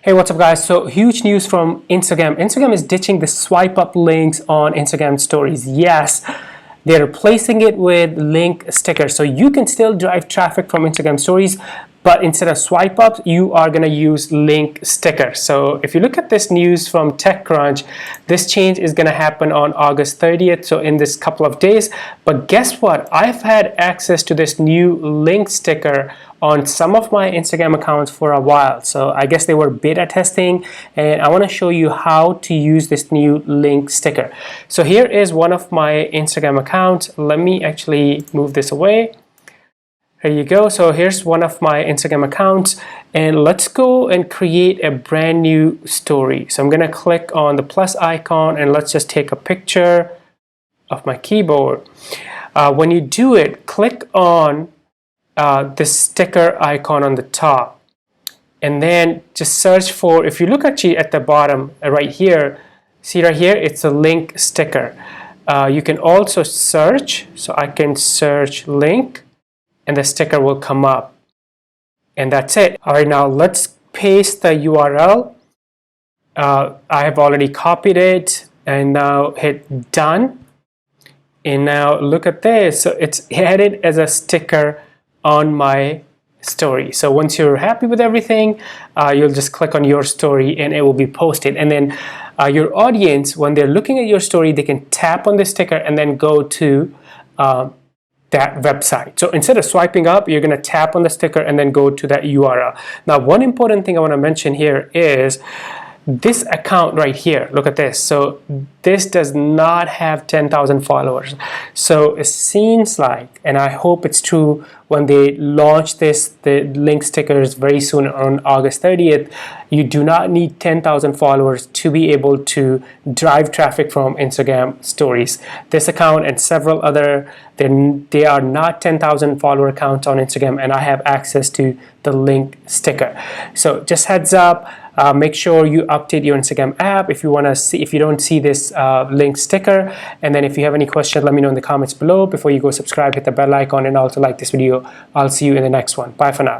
Hey, what's up guys? So huge news from Instagram. Instagram is ditching the swipe up links on Instagram stories. Yes, they're replacing it with link stickers. So you can still drive traffic from Instagram stories, but instead of swipe ups, you are gonna use link stickers. So if you look at this news from TechCrunch, this change is gonna happen on August 30th, so in this couple of days. But guess what? I've had access to this new link sticker on some of my Instagram accounts for a while. So I guess they were beta testing, and I want to show you how to use this new link sticker. So here is one of my Instagram accounts. Let me actually move this away. Here you go. So here's one of my Instagram accounts, and let's go and create a brand new story. So I'm going to click on the plus icon and let's just take a picture of my keyboard. When you do it, click on this sticker icon on the top, and then just search for, if you look actually at the bottom right here, see right here, it's a link sticker. You can also search, so I can search link and the sticker will come up, and that's it. All right, now let's paste the URL. I have already copied it, and now hit done, and now look at this. So it's added as a sticker on my story. So once you're happy with everything, you'll just click on your story and it will be posted. And then your audience, when they're looking at your story, they can tap on the sticker and then go to that website. So instead of swiping up, you're going to tap on the sticker and then go to that URL. Now, one important thing I want to mention here is this account right here. Look at this. So this does not have 10,000 followers. So it seems like, and I hope it's true, when they launch this, the link stickers very soon on August 30th, you do not need 10,000 followers to be able to drive traffic from Instagram stories. This account and several other, they are not 10,000 follower accounts on Instagram, and I have access to the link sticker. So just heads up, make sure you update your Instagram app if you want to see, if you don't see this link sticker. And then if you have any questions, let me know in the comments below. Before you go, subscribe, hit the bell icon, and also like this video. I'll see you in the next one. Bye for now.